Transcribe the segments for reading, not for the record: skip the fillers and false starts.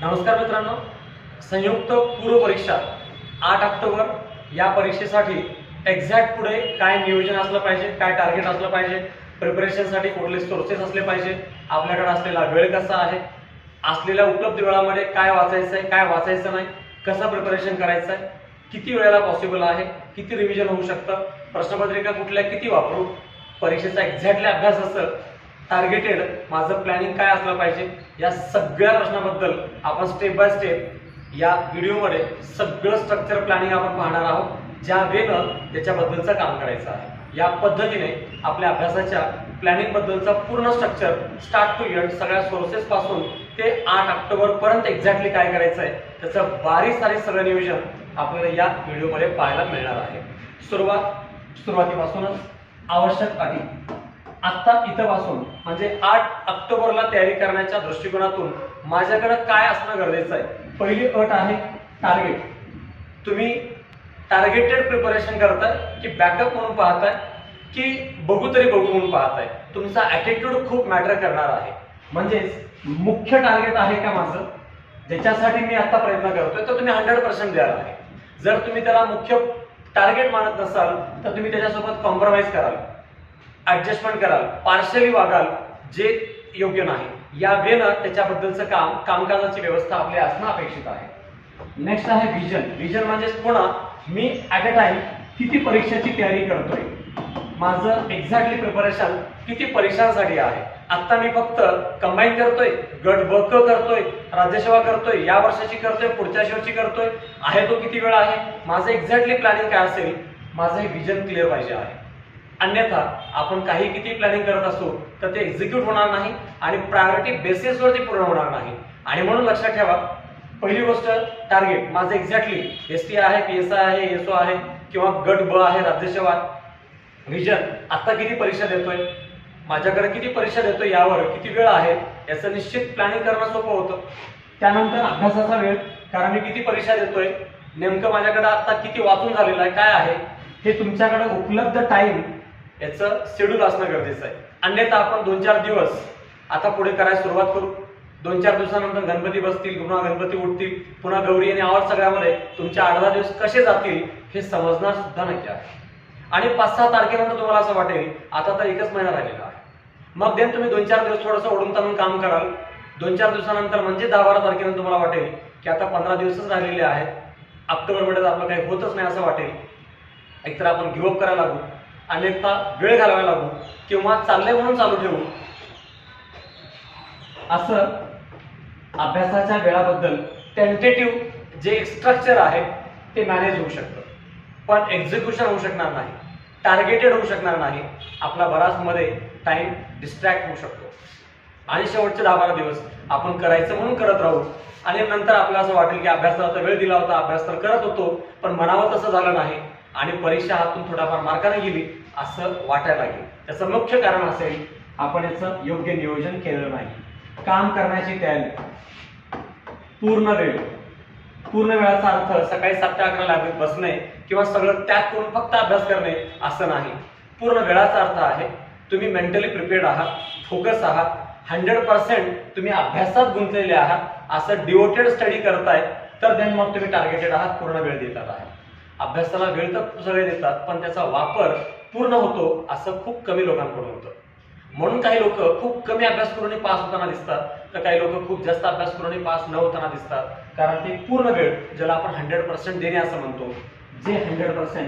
नमस्कार मित्रांनो, संयुक्त पूर्व परीक्षा 8 ऑक्टोबर या परीक्षेसाठी एक्झॅक्ट पुढे काय नियोजन असलं पाहिजे, काय टार्गेट असलं पाहिजे, प्रिपरेशनसाठी कुठले सोर्सेस असले पाहिजे, आपल्याकडे असलेला वेळ कसा आहे, असलेल्या उपलब्ध वेळामध्ये काय वाचायचं आहे, काय वाचायचं नाही, कसं प्रिपरेशन करायचं आहे, किती वेळेला पॉसिबल आहे, किती रिव्हिजन होऊ शकतं, प्रश्नपत्रिका कुठल्या किती वापरू, परीक्षेचा एक्झॅक्टली अभ्यास असेल, टार्गेटेड माझं प्लॅनिंग काय असलं पाहिजे, या सगळ्या प्रश्नाबद्दल आपण स्टेप बाय स्टेप या व्हिडिओमध्ये सगळं स्ट्रक्चर प्लॅनिंग आपण पाहणार आहोत, ज्या वेनं त्याच्याबद्दलचं काम करायचं आहे। या पद्धतीने आपल्या अभ्यासाच्या प्लॅनिंग बद्दलचा पूर्ण स्ट्रक्चर स्टार्ट टू एंड सगळ्या सोर्सेस पासून ते 8 ऑक्टोबर पर्यंत एक्झॅक्टली काय करायचं आहे त्याचं बारीक सारीक सगळं नियोजन आपल्याला या व्हिडिओमध्ये पाहायला मिळणार आहे। सुरुवातीपासूनच आवश्यक अटी आता इथपासून म्हणजे 8 ऑक्टोबरला तयारी करण्याच्या दृष्टिकोनातून माझ्याकडे काय असणं गरजेचं आहे। पहिली अट आहे टार्गेट। तुम्ही टार्गेटेड प्रिपरेशन करताय की बॅकअप म्हणून पाहताय की बघू तरी बघू म्हणून पाहताय, तुमचा ॲटिट्यूड खूप मॅटर करणार आहे। म्हणजेच मुख्य टार्गेट आहे का माझं ज्याच्यासाठी मी आता प्रयत्न करतोय, तर तुम्ही 100% द्याल आहे। जर तुम्ही त्याला मुख्य टार्गेट मानत नसाल तर तुम्ही त्याच्यासोबत कॉम्प्रोमाइज कराल, ऍडजस्टमेंट कराल, पार्शली वागाल, जे योग्य नाही। या वेनं त्याच्याबद्दलचं कामकाजाची व्यवस्था आपली असणं अपेक्षित आहे। नेक्स्ट आहे विजन। विजन म्हणजे पुन्हा मी ऍट अ टाइम किती परीक्षेची तयारी करतोय, माझं एक्झॅक्टली प्रिपरेशन किती परीक्षांसाठी आहे। आता मी फक्त कंबाईन करतोय, गट ब क करतोय, राज्यसेवा करतोय, या वर्षाची करतोय, पुढच्या वर्षी करतोय, आहे तो किती वेळ आहे, माझं एक्झॅक्टली प्लॅनिंग काय असेल, माझं हे विजन क्लिअर पाहिजे आहे। अन्यथा आपण काही किती प्लॅनिंग करत असू तर ते एक्झिक्यूट होणार नाही आणि प्रायोरिटी बेसिसवरती पूर्ण होणार नाही। आणि म्हणून लक्षात ठेवा, पहिली गोष्ट टार्गेट माझं एक्झॅक्टली एसटी आहे, पीएसआय आहे, एसओ आहे किंवा गट ब आहे, राज्यसेवा। विजन आता किती परीक्षा देतोय, माझ्याकडे किती परीक्षा देतोय, यावर किती वेळ आहे याचं निश्चित प्लॅनिंग करणं सोपं होतं। त्यानंतर अभ्यासाचा वेळ, कारण मी किती परीक्षा देतोय, नेमकं माझ्याकडे आता किती वाचून झालेलं आहे, काय आहे हे तुमच्याकडे उपलब्ध टाइम याचं शेड्यूल असणं गरजेचं आहे। अन्यथा आपण 2-4 दिवस आता पुढे करायला सुरुवात करू, 2-4 दिवसानंतर गणपती बसतील, पुन्हा गणपती उठतील, पुन्हा गौरी आणि आवर सगळ्यामध्ये तुमचे 8-10 दिवस कसे जातील हे समजणार सुद्धा नाही आहे। आणि 5-6 तारखेनंतर तुम्हाला असं वाटेल आता तर 1च महिना राहिलेला आहे, मग देन तुम्ही 2-4 दिवस थोडंसं ओढून ताणून काम कराल। 2-4 दिवसानंतर म्हणजे 10-12 तारखेनंतर तुम्हाला वाटेल की आता 15 दिवसच राहिलेले आहेत, ऑक्टोबरमध्ये आपलं काही होतच नाही असं वाटेल। एकतर आपण गिव्हअप करायला लागू, अन्यथा वेळ घालवायला लागू किंवा चाललंय म्हणून चालू ठेवू। असं अभ्यासाच्या वेळाबद्दल टेंटेटिव्ह जे स्ट्रक्चर आहे ते मॅनेज होऊ शकतं, पण एक्झिक्युशन होऊ शकणार नाही, टार्गेटेड होऊ शकणार नाही। आपला बराच मध्ये टाइम डिस्ट्रॅक्ट होऊ शकतो आणि शेवटचे 10-12 दिवस आपण करायचं म्हणून करत राहू आणि नंतर आपल्याला असं वाटेल की अभ्यासाला तर वेळ दिला होता, अभ्यास तर करत होतो, पण म्हणावं तसं झालं नाही आणि परीक्षा हातून थोडाफार मार्काने गेली असं वाटायला लागेल। त्याचं मुख्य कारण असेल आपण याचं योग्य नियोजन केलेलं नाही। काम करण्याची तयारी, पूर्ण वेळाचा अर्थ सकाळी 7 ते 11 लायब्ररीत बसणे किंवा सगळं त्याग करून फक्त अभ्यास करणे असं नाही। पूर्ण वेळाचा अर्थ आहे तुम्ही मेंटली प्रिपेअर्ड आहात, फोकस आहात, 100% तुम्ही अभ्यासात गुंतलेले आहात, असं डिवोटेड स्टडी करताय, तर देन मग तुम्ही टार्गेटेड आहात, पूर्ण वेळ देतात आहे। अभ्यासाला वेळ तर सगळे देतात पण त्याचा वापर पूर्ण होतो असं खूप कमी लोकांकडून होतं। म्हणून काही लोक खूप कमी अभ्यास करून पास होताना दिसतात, तर काही लोक खूप जास्त अभ्यास करून पास न होताना दिसतात, कारण ते पूर्ण वेळ ज्याला आपण 100% देणे असं म्हणतो, जे 100%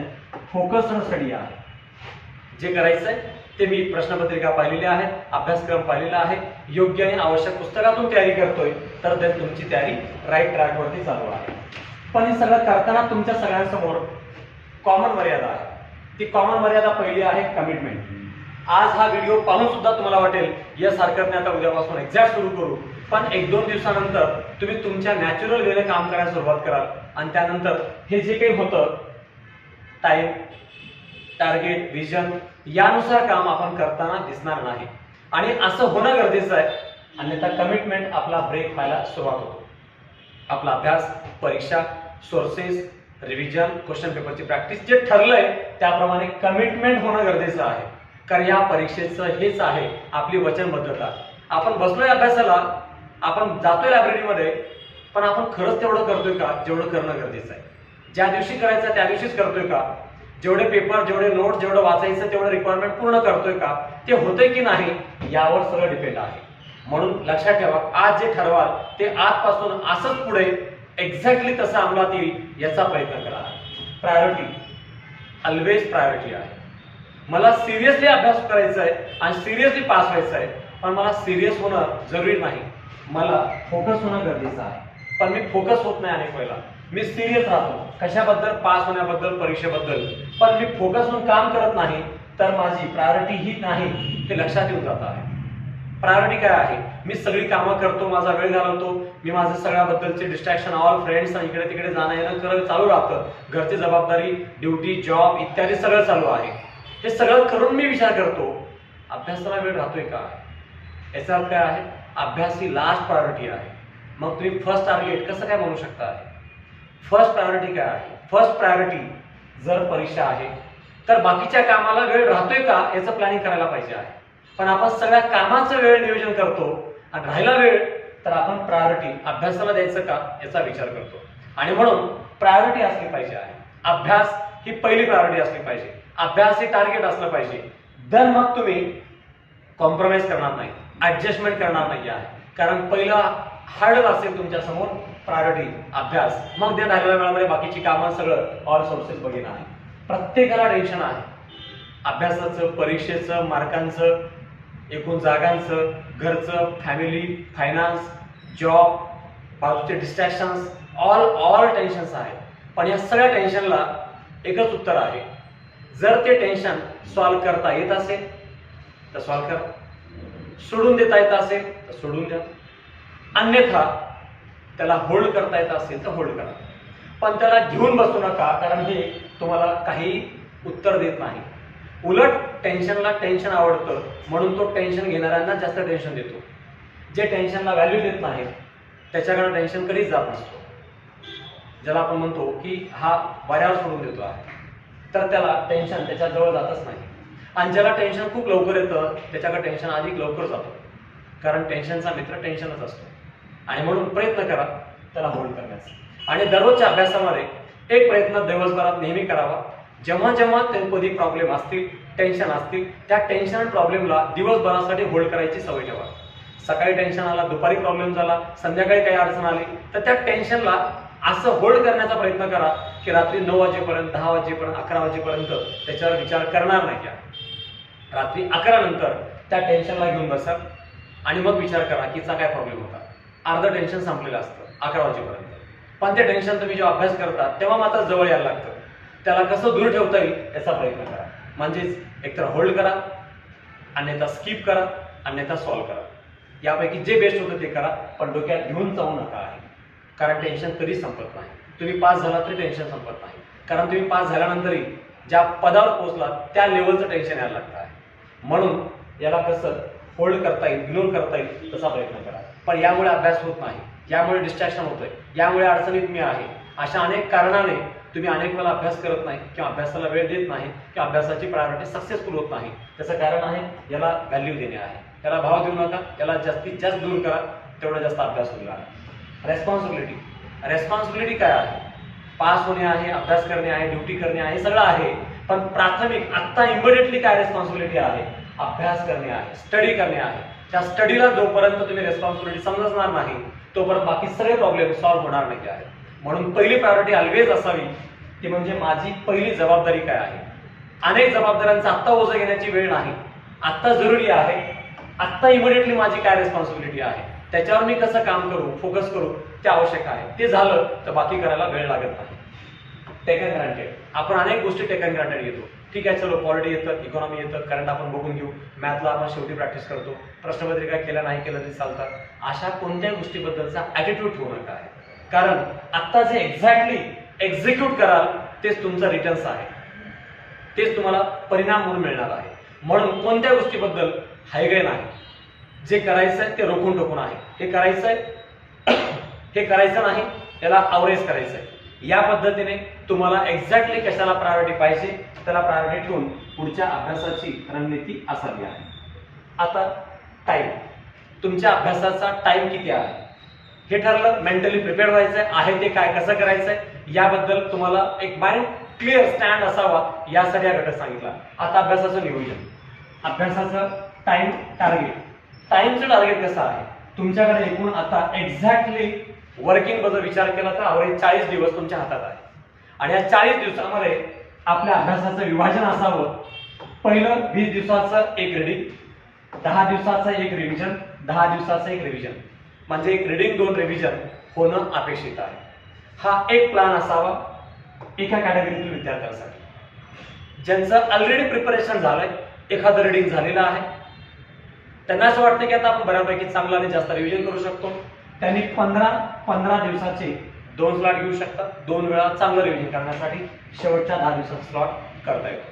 फोकस्ड स्टडी आहे। जे करायचंय ते मी प्रश्नपत्रिका पाहिलेली आहे, अभ्यासक्रम पाहिलेला आहे, योग्य आणि आवश्यक पुस्तकातून तयारी करतोय, तर देन तुमची तयारी राईट ट्रॅकवरती चालू आहे। पण हे सगळं करताना तुमच्या सगळ्यांसमोर कॉमन मर्यादा आहे। ती कॉमन मर्यादा पहिली आहे कमिटमेंट। आज हा व्हिडिओ पाहून सुद्धा तुम्हाला वाटेल यस हरकत नाही, आता उद्यापासून एक्झॅक्ट सुरू करू, पण 1-2 दिवसानंतर तुम्ही तुमच्या नॅचरल वेने काम करायला सुरुवात कराल आणि त्यानंतर हे जे काही होतं टाइम, टार्गेट, विजन यानुसार काम आपण करताना दिसणार नाही आणि असं होणं गरजेचं आहे, अन्यथा कमिटमेंट आपला ब्रेक व्हायला सुरुवात होतो। आपला अभ्यास, परीक्षा, सोर्सेस, रिव्हिजन, क्वेश्चन पेपरची प्रॅक्टिस जे ठरलंय त्याप्रमाणे कमिटमेंट होणं गरजेचं आहे, कारण या परीक्षेचं हेच आहे आपली वचनबद्धता। आपण बसलोय अभ्यासाला, आपण जातोय लायब्ररीमध्ये, पण आपण खरंच तेवढं करतोय का जेवढं करणं गरजेचं आहे? ज्या दिवशी करायचं त्या दिवशीच करतोय का? जेवढे पेपर, जेवढे नोट, जेवढं वाचायचं तेवढं रिक्वायरमेंट पूर्ण करतोय का? ते होतंय की नाही यावर सगळं डिपेंड आहे. म्हणून लक्षात ठेवा, आज जे ठरवाल ते आजपासून असंच पुढे एक्झॅक्टली तसं अंमलात येईल याचा प्रयत्न करा. प्रायोरिटी ऑलवेज प्रायोरिटी आहे. मला सिरियसली अभ्यास करायचा आहे आणि सिरियसली पास व्हायचं आहे, पण मला सिरियस होणं जरुरी नाही, मला फोकस होणं गरजेचं आहे. पण मी फोकस होत नाही अनेक वेळेला. मी सिरियस राहतो कशाबद्दल? पास होण्याबद्दल, परीक्षेबद्दल. पण मी फोकस होऊन काम करत नाही तर माझी प्रायोरिटी ही नाही हे लक्षात येऊन जात आहे. प्रायोरिटी काय आहे? मी सगळी कामं करतो, माझा वेळ घालवतो, मी माझं सगळ्याबद्दलचे डिस्ट्रॅक्शन, ऑल फ्रेंड्स आणि इकडे तिकडे जाणं येणं करत चालू राहतं. घरची जबाबदारी, ड्युटी, जॉब इत्यादी सगळं चालू आहे. हे सगळं करून मी विचार करतो अभ्यासाला वेळ राहतोय का? याचा अर्थ काय आहे? अभ्यास ही लास्ट प्रायोरिटी आहे. मग तुम्ही फर्स्ट टार्गेट कसं काय म्हणू शकता? फर्स्ट प्रायोरिटी काय आहे? फर्स्ट प्रायोरिटी जर परीक्षा आहे तर बाकीच्या कामाला वेळ राहतोय का याचं प्लॅनिंग करायला पाहिजे आहे. पण आपण सगळ्या कामाचं वेळ नियोजन करतो आणि राहिला वेळ तर आपण प्रायोरिटी अभ्यासाला द्यायचं का याचा विचार करतो. आणि म्हणून प्रायोरिटी असली पाहिजे आहे. अभ्यास ही पहिली प्रायोरिटी असली पाहिजे. अभ्यास हे टार्गेट असलं पाहिजे. दर मग तुम्ही कॉम्प्रोमाइज करणार नाही, ऍडजस्टमेंट करणार नाही आहे. कारण पहिला हार्ड असेल तुमच्या समोर प्रायोरिटी अभ्यास, मग त्या राहिलेल्या वेळामध्ये बाकीची कामं सगळं ऑल सोर्सेस बघीन आहे. प्रत्येकाला टेन्शन आहे अभ्यासाचं, परीक्षेचं, मार्कांचं, एकूण जागांचं, घरचं, फॅमिली, फायनान्स, जॉब, बाजूचे डिस्ट्रॅक्शन्स, ऑल टेन्शन्स आहेत. पण या सगळ्या टेन्शनला एकच उत्तर आहे. जर ते टेन्शन सॉल्व्ह करता येत असेल तर सॉल्व्ह करा, सोडून देता येत असेल तर सोडून द्या, अन्यथा त्याला होल्ड करता येत असेल तर होल्ड करा. पण त्याला घेऊन बसू नका, कारण हे तुम्हाला काही उत्तर देत नाही. उलट टेन्शनला टेन्शन आवडतं म्हणून तो टेन्शन घेणाऱ्यांना जास्त टेन्शन देतो. जे टेन्शनला व्हॅल्यू देत नाही त्याच्याकडे टेन्शन कधीच जात नसतो. ज्याला आपण म्हणतो की हा वाऱ्यावर सोडून देतो आहे, तर त्याला टेन्शन त्याच्या जवळ जातच नाही. आणि ज्याला टेन्शन खूप लवकर येतं त्याच्याकडे टेन्शन अधिक लवकर जातो, कारण टेन्शनचा मित्र टेन्शनच असतो. आणि म्हणून प्रयत्न करा त्याला होल्ड करण्याचा. आणि दररोजच्या अभ्यासामध्ये एक प्रयत्न दिवसभरात नेहमी करावा. जेव्हा जेव्हा कधी प्रॉब्लेम असतील, टेन्शन असतील, त्या टेन्शन आणि प्रॉब्लेमला दिवसभरासाठी होल्ड करायची सवय ठेवा. सकाळी टेन्शन आला, दुपारी प्रॉब्लेम झाला, संध्याकाळी काही अडचण आली तर त्या टेन्शनला असं होल्ड करण्याचा प्रयत्न करा की रात्री 9 वाजेपर्यंत, 10 वाजेपर्यंत, 11 वाजेपर्यंत त्याच्यावर विचार करणार नाही. रात्री 11 नंतर त्या टेन्शनला घेऊन बसा आणि मग विचार करा की काय प्रॉब्लेम होता. अर्ध टेन्शन संपलेलं असतं 11 वाजेपर्यंत. पण ते टेन्शन तुम्ही जेव्हा अभ्यास करता तेव्हा मात्र जवळ यायला लागतं. त्याला कसं दूर ठेवता येईल याचा प्रयत्न करा. म्हणजेच एकतर होल्ड करा, अन्यथा स्किप करा, अन्यथा सॉल्व्ह करा. यापैकी जे बेस्ट होतं ते करा, पण डोक्यात घेऊन जाऊ नका आहे. कारण टेन्शन कधीच संपत नाही. तुम्ही पास झाला तरी टेन्शन संपत नाही, कारण तुम्ही पास झाल्यानंतरही ज्या पदावर पोहोचला त्या लेवलचं टेन्शन यायला लागतं आहे. म्हणून याला कसं होल्ड करता येईल, इग्नोर करता येईल तसा प्रयत्न करा. पण यामुळे अभ्यास होत नाही, यामुळे डिस्ट्रॅक्शन होतंय, यामुळे अडचणीत मी आहे, अशा अनेक कारणाने तुम्ही अनेक वेळा अभ्यास करत नाही किंवा अभ्यासाला वेळ देत नाही किंवा अभ्यासाची प्रायोरिटी सक्सेसफुल होत नाही. त्याचं कारण आहे याला व्हॅल्यू देणे आहे. याला भाव देऊ नका, याला जास्तीत जास्त दूर करा, तेवढा जास्त अभ्यास होईल आहे. रेस्पॉन्सिबिलिटी काय आहे? पास होणे आहे, अभ्यास करणे आहे, ड्युटी करणे आहे, सगळं आहे. पण प्राथमिक आत्ता इमिडिएटली काय रेस्पॉन्सिबिलिटी आहे? अभ्यास करणे आहे, स्टडी करणे आहे. त्या स्टडीला जोपर्यंत तुम्ही रेस्पॉन्सिबिलिटी समजणार नाही तोपर्यंत बाकी सगळे प्रॉब्लेम सॉल्व्ह होणार नाही आहे. म्हणून पहिली प्रायोरिटी ऑलवेज असावी ती म्हणजे माझी पहिली जबाबदारी काय आहे. अनेक जबाबदाऱ्यांचा आत्ता ओझं घेण्याची वेळ नाही. आत्ता जरुरी आहे, आत्ता इमिडिएटली माझी काय रेस्पॉन्सिबिलिटी आहे, त्याच्यावर मी कसं काम करू, फोकस करू ते आवश्यक आहे. ते झालं तर बाकी करायला वेळ लागत नाही. टेकन ग्रांटेड, आपण अनेक गोष्टी टेकन ग्रांटेड घेतो. ठीक आहे, चलो पॉलिटी येतं, इकॉनॉमी येतं, करंट आपण बघून घेऊ, मॅथला आपण शेवटी प्रॅक्टिस करतो, प्रश्नपत्रिका केल्या नाही केलं तरी चालतात. अशा कोणत्याही गोष्टीबद्दलचा ॲटिट्यूड ठेवू नका आहे. कारण आत्ता जे एक्झॅक्टली एक्झिक्यूट कराल तेच तुमचा रिटर्न्स आहे, तेच तुम्हाला परिणाम म्हणून मिळणार आहे. म्हणून कोणत्या गोष्टीबद्दल हायगय नाही. जे करायचं आहे ते रोखून टोकून आहे. हे करायचं आहे, हे करायचं नाही, त्याला अवरेज करायचं आहे. या पद्धतीने तुम्हाला एक्झॅक्टली कशाला प्रायोरिटी पाहिजे त्याला प्रायोरिटी ठेवून पुढच्या अभ्यासाची रणनीती असावी आहे. आता टाइम, तुमच्या अभ्यासाचा टाइम किती आहे? हे ठरलं, मेंटली प्रिपेअर व्हायचंय, आहे ते काय कसं करायचंय याबद्दल तुम्हाला एक माइंड क्लिअर स्टँड असावा यासाठी हा घटक सांगितला. आता अभ्यासाचं नियोजन, अभ्यासाचं टाइम टार्गेट. टाइमचं टार्गेट कसं आहे तुमच्याकडे एकूण आता एक्झॅक्टली वर्किंग बद्दल विचार केला तर अवरेज 40 दिवस तुमच्या हातात आहे आणि या 40 दिवसामध्ये आपल्या अभ्यासाचं विभाजन असावं. पहिलं 20 दिवसाचं एक रीडिंग, 10 दिवसाचं एक रिव्हिजन, 10 दिवसाचं एक रिव्हिजन, म्हणजे एक रीडिंग 2 रिव्हिजन होणं अपेक्षित आहे. हा एक प्लॅन असावा एका कॅटेगरीतील विद्यार्थ्यांसाठी. ज्यांचं ऑलरेडी प्रिपरेशन झालंय, एखादं रीडिंग झालेलं आहे, त्यांना असं वाटतं की आता आपण बऱ्यापैकी चांगलं आणि जास्त रिव्हिजन करू शकतो, त्यांनी 15 दिवसाचे 2 स्लॉट घेऊ शकतात. 2 वेळा चांगलं रिव्हिजन करण्यासाठी शेवटच्या 10 दिवसाचा स्लॉट करता येतो.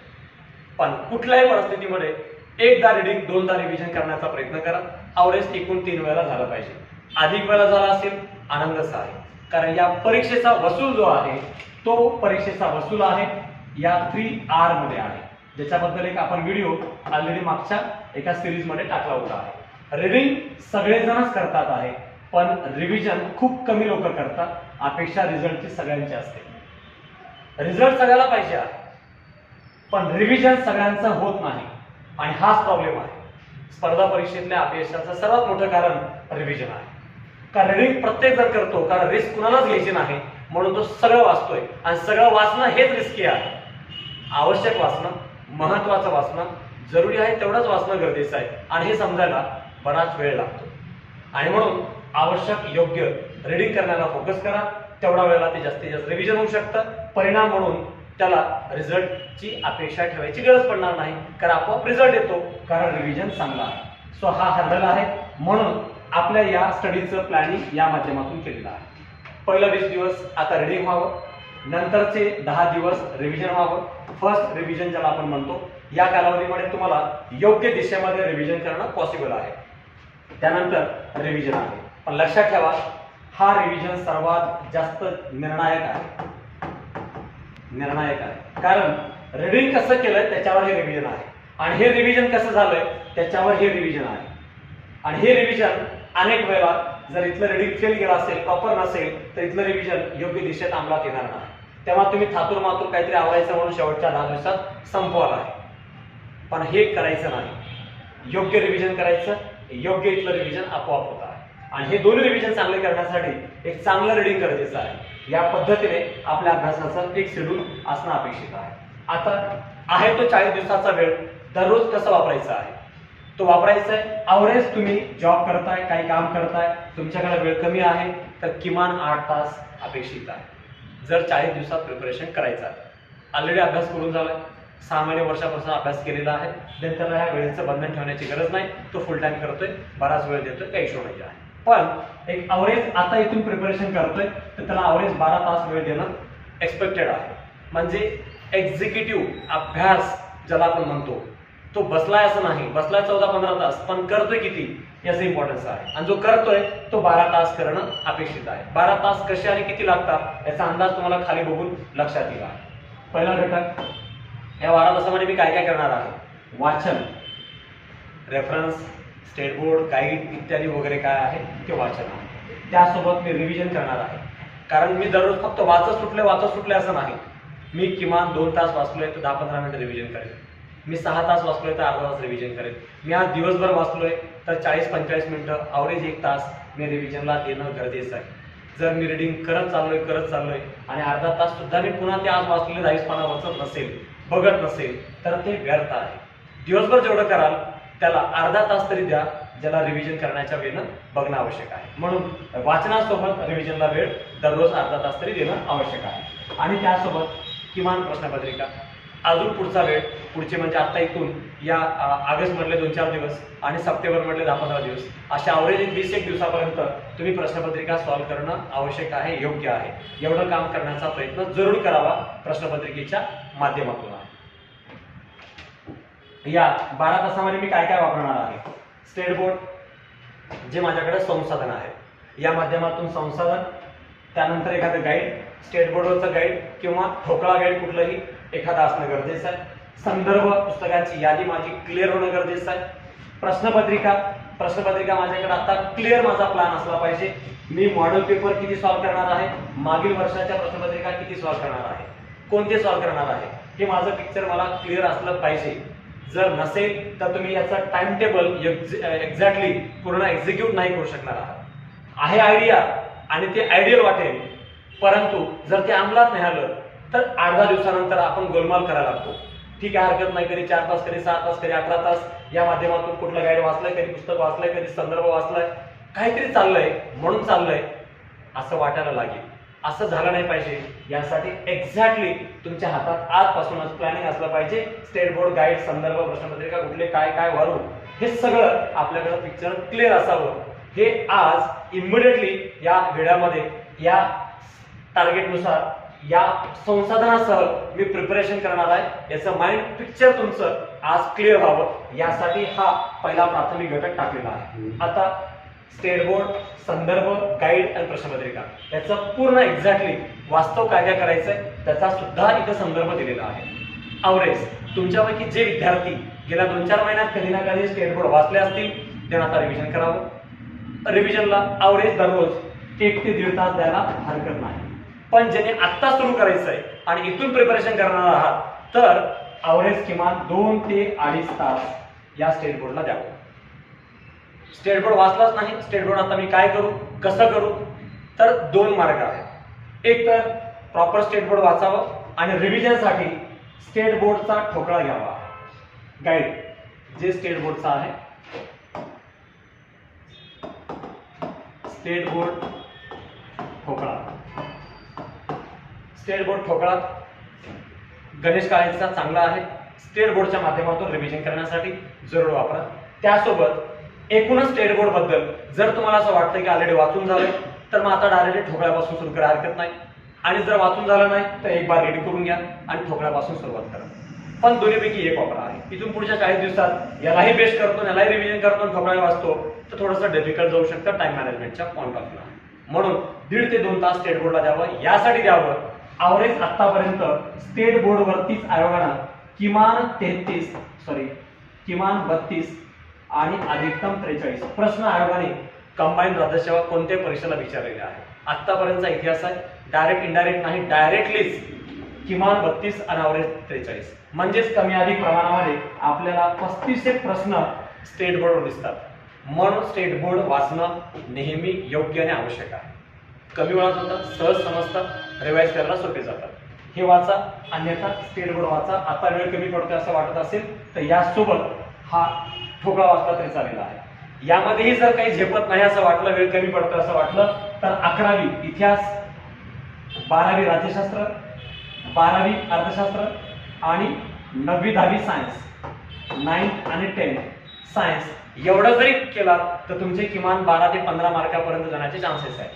पण कुठल्याही परिस्थितीमध्ये एकदा रीडिंग 2दा रिव्हिजन करण्याचा प्रयत्न करा. अवरेज एकूण 3 वेळा झाला पाहिजे. अधिक वेळा झाला असेल आनंदच आहे, कारण या परीक्षेचा वसूल जो आहे तो परीक्षेचा वसूल आहे या 3R मध्ये आहे, ज्याच्याबद्दल एक आपण व्हिडिओ ऑलरेडी मागच्या एका सिरीज मध्ये टाकला होता आहे. रीडिंग सगळेजणच करतात आहे, पण रिव्हिजन खूप कमी लोक करतात. अपेक्षा रिझल्टची सगळ्यांची असते, रिझल्ट सगळ्याला पाहिजे आहे, पण रिव्हिजन सगळ्यांचं होत नाही आणि हाच प्रॉब्लेम आहे. स्पर्धा परीक्षेतल्या अपयशाचं सर्वात मोठं कारण रिव्हिजन आहे. कारण रीडिंग प्रत्येक जण करतो, कारण रिस्क कुणालाच घ्यायची नाही, म्हणून तो सगळं वाचतोय आणि सगळं वाचणं हेच रिस्की आहे. आवश्यक वाचणं, महत्वाचं वाचणं, जरुरी आहे तेवढंच वाचणं गरजेचं आहे आणि हे समजायला बराच वेळ लागतो. आणि म्हणून आवश्यक योग्य रीडिंग करण्याला फोकस करा. तेवढा वेळेला ते जास्तीत जास्त रिव्हिजन होऊ शकतं. परिणाम म्हणून त्याला रिझल्टची अपेक्षा ठेवायची गरज पडणार नाही, कारण आपोआप रिझल्ट येतो, कारण रिव्हिजन चांगला आहे. सो हा हँडल आहे, म्हणून आपल्या या स्टडीचं प्लॅनिंग या माध्यमातून केलेलं आहे. पहिलं 20 दिवस आता रीडिंग व्हावं, नंतरचे 10 दिवस रिव्हिजन व्हावं. फर्स्ट रिव्हिजन ज्याला आपण म्हणतो, या कालावधीमध्ये तुम्हाला योग्य दिशेमध्ये रिव्हिजन करणं पॉसिबल आहे. त्यानंतर रिव्हिजन आहे, पण लक्षात ठेवा हा रिव्हिजन सर्वात जास्त निर्णायक आहे. कारण रीडिंग कसं केलंय त्याच्यावर हे रिव्हिजन आहे आणि हे रिव्हिजन कसं झालंय त्याच्यावर हे रिव्हिजन आहे. आणि हे रिव्हिजन अनेक वेळा जर इथलं रीडिंग फेल गेला असेल, प्रॉपर नसेल, तर इथलं रिव्हिजन योग्य दिशेत अंमलात येणार नाही. तेव्हा तुम्ही थातूर मातूर काहीतरी आवरायचं म्हणून शेवटच्या 10 दिवसात संपवाल आहे, पण हे करायचं नाही. योग्य रिव्हिजन करायचं, योग्य इथलं रिव्हिजन आपोआप होत आहे. आणि हे दोन्ही रिव्हिजन चांगले करण्यासाठी एक चांगलं रीडिंग गरजेचं आहे. या पद्धतीने आपल्या अभ्यासाचं एक शेड्यूल असणं अपेक्षित आहे. आता आहे तो 40 दिवसाचा वेळ दररोज कसं वापरायचा आहे तो वापरायचा आहे. अवरेज तुम्ही जॉब करताय, काही काम करताय, तुमच्याकडे वेळ कमी आहे, तर किमान 8 तास अपेक्षित आहे. जर 40 दिवसात प्रिपरेशन करायचं आहे, ऑलरेडी अभ्यास करून झालाय, 6 महिने वर्षापासून अभ्यास केलेला आहे, देन त्याला ह्या वेळेचं बंधन ठेवण्याची गरज नाही. तो फुल टाइम करतोय, बराच वेळ देतोय, काही इशू नाही आहे. पण एक अवरेज आता इथून प्रिपरेशन करतोय तर त्याला अवरेज 12 तास वेळ देणं एक्सपेक्टेड आहे. म्हणजे एक्झिक्युटिव्ह अभ्यास ज्याला आपण म्हणतो तो बसलाय असं नाही, बसलाय 14-15 तास, पण करतोय किती याचं इम्पॉर्टन्स आहे. आणि जो करतोय तो 12 तास करणं अपेक्षित आहे. 12 तास कसे आणि किती लागतात याचा अंदाज तुम्हाला खाली बघून लक्षात येईल. पहिला घटक, या 12 तासामध्ये मी काय काय करणार आहे? वाचन, रेफरन्स, स्टेट बोर्ड, गाईड इत्यादी वगैरे काय आहे ते वाचन आहे. त्यासोबत मी रिव्हिजन करणार आहे, कारण मी दररोज फक्त वाचत सुटले असं नाही. मी किमान 2 तास वाचलोय तर 10-15 मिनिटं रिव्हिजन करेन. मी 6 तास वाचलोय तर अर्धा तास रिव्हिजन करेन. मी आज दिवसभर वाचलोय तर 40-45 मिनिटं अवरेज 1 तास मी रिव्हिजनला देणं गरजेचं आहे. जर मी रिडिंग करत चाललोय आणि अर्धा तास सुद्धा मी पुन्हा ते आज वाचलेले 10 पाना वाचत नसेल, बघत नसेल, तर ते व्यर्थ आहे. दिवसभर जेवढं कराल त्याला अर्धा तास तरी द्या, ज्याला रिव्हिजन करण्याच्या वेळेनं बघणं आवश्यक आहे. म्हणून वाचनासोबत रिव्हिजनला वेळ दररोज अर्धा तास तरी देणं आवश्यक आहे. आणि त्यासोबत किमान प्रश्नपत्रिका, अजून पुढचा वेळ, पुढचे म्हणजे आता इथून या ऑगस्ट मधले 2-4 दिवस आणि सप्टेंबर मधले 10-15 दिवस, अशा अवरेज 20-1 दिवसापर्यंत तुम्ही प्रश्नपत्रिका सॉल्व्ह करणं आवश्यक आहे, योग्य आहे. एवढं काम करण्याचा प्रयत्न जरूर करावा प्रश्नपत्रिकेच्या माध्यमातून. या 12 तासामध्ये मी काय काय वापरणार आहे? स्टेट बोर्ड जे माझ्याकडे संसाधन आहे, या माध्यमातून संसाधन, त्यानंतर एखादं गाईड, स्टेट बोर्डवरचं गाईड किंवा ठोकळा गाईड कुठलंही एखादा असणं गरजेचं आहे. संदर्भ पुस्तकांची यादी माझी क्लिअर होणं गरजेचं आहे. प्रश्नपत्रिका माझ्याकडे आता क्लिअर माझा प्लॅन असला पाहिजे. मी मॉडेल पेपर किती सॉल्व्ह करणार आहे, मागील वर्षाच्या प्रश्नपत्रिका किती सॉल्व्ह करणार आहे, कोणते सॉल्व्ह करणार आहे, हे माझं पिक्चर मला क्लिअर असलं पाहिजे. जर नसेल तर तुम्ही याचा टाइम टेबल एक्झॅक्टली पूर्ण एक्झिक्यूट नाही करू शकणार आहात. आहे आयडिया आणि ते आयडियल वाटेल, परंतु जर ते अंमलात नाही आलं तर 8-10 दिवसानंतर आपण गोलमाल करायला लागतो. ठीक आहे, हरकत नाही, कधी 4 तास, कधी 6 तास, कधी 18 तास या माध्यमातून कुठलं गाईड वाचलंय, कधी पुस्तक वाचलंय, कधी संदर्भ वाचलाय, काहीतरी चाललंय म्हणून चाललंय असं वाटायला लागेल. असं झालं नाही पाहिजे. यासाठी एक्झॅक्टली तुमच्या हातात आजपासूनच प्लॅनिंग असलं पाहिजे. स्टेट बोर्ड गाईड, संदर्भ, प्रश्नपत्रिका कुठले काय काय वारू, हे सगळं आपल्याकडे पिक्चर क्लिअर असावं. हे आज इमिडिएटली या वेळामध्ये या टार्गेटनुसार या संसाधनासह मी प्रिपरेशन करणार आहे. याचं माइंड पिक्चर तुमचं आज क्लिअर व्हावं यासाठी हा पहिला प्राथमिक घटक टाकलेला आहे. आता स्टेट बोर्ड, संदर्भ, गाईड आणि प्रश्नपत्रिका याचं पूर्ण एक्झॅक्टली वास्तव काय काय करायचंय त्याचा सुद्धा इथं संदर्भ दिलेला आहे. अवरेज तुमच्यापैकी जे विद्यार्थी गेल्या 2-4 महिन्यात कधी ना कधी स्टेट बोर्ड वाचले असतील त्यांना आता रिव्हिजन करावं. रिव्हिजनला अवरेज दररोज 1 ते 1.5 तास द्यायला हरकत नाही. पण ज्याने आत्ता सुरू करायचं आहे आणि इथून प्रिपरेशन करणार आहात तर अवरेज किमान 2 ते 2.5 तास या स्टेट बोर्डला द्यावं. स्टेट बोर्ड वाचलाच नाही, स्टेट बोर्ड आता मी काय करू, कसं करू, तर 2 मार्ग आहेत. एक तर प्रॉपर स्टेट बोर्ड वाचावं आणि रिव्हिजनसाठी स्टेट बोर्डचा ठोकळा घ्यावा. गाईड जे स्टेट बोर्डचा आहे, स्टेट बोर्ड ठोकळा, स्टेट बोर्ड ठोकळा गणेश काळेंचा चांगला आहे. स्टेट बोर्डच्या माध्यमातून रिव्हिजन करण्यासाठी जरूर वापरा. त्यासोबत एकूणच स्टेट बोर्ड बद्दल जर तुम्हाला असं वाटतं की ऑलरेडी वाचून झालंय तर मग आता डायरेक्ट ठोकळ्यापासून सुरू करा, हरकत नाही. आणि जर वाचून झालं नाही तर एक बार रीड करून घ्या आणि ठोकळ्यापासून सुरुवात करा. पण दोन्हीपैकी एक वापरा आहे. इथून पुढच्या 40 दिवसात यालाही बेस्ट करतो, यालाही रिव्हिजन करतो, ठोकळा वाचतो तर थोडंसं डिफिकल्ट जाऊ शकतं टाइम मॅनेजमेंटच्या पॉईंट ऑफ व्ह्यू. म्हणून 1.5 ते 2 तास स्टेट बोर्डला द्यावं. यासाठी द्यावं अवरेज आतापर्यंत स्टेट बोर्ड वरतीच आयोगानं किमान 32 आणि अधिकतम 43 प्रश्न आयोगाने कंबाईन राज्यसेवा कोणत्या परीक्षेला विचारलेले आहे. आतापर्यंतचा इतिहास आहे, डायरेक्ट इनडायरेक्ट नाही, डायरेक्टलीच किमान 32 आणि अवरेज 43 म्हणजेच कमी अधिक प्रमाणामध्ये आपल्याला 35 प्रश्न स्टेट बोर्डवर दिसतात. म्हणून स्टेट बोर्ड वाचणं नेहमी योग्य आणि आवश्यक आहे. कमी वेळात होतं, सहज समजतं, रिवाइज करायला सोपे जातात. हे वाचा, अन्यथा स्टेट बोर्ड वाचा. आता वेळ कमी पडतोय असं वाटत असेल तर यासोबत हा ठोकळा वाचला तरी चालेला आहे. यामध्येही जर काही झेपत नाही असं वाटलं, वेळ कमी पडतोय असं वाटलं तर 11वी इतिहास, 12वी राज्यशास्त्र, 12वी अर्थशास्त्र आणि 9वी 10वी सायन्स, 9th आणि 10th सायन्स एवढं जरी केला तर तुमचे किमान 12 ते 15 मार्कापर्यंत जाण्याचे चान्सेस आहेत.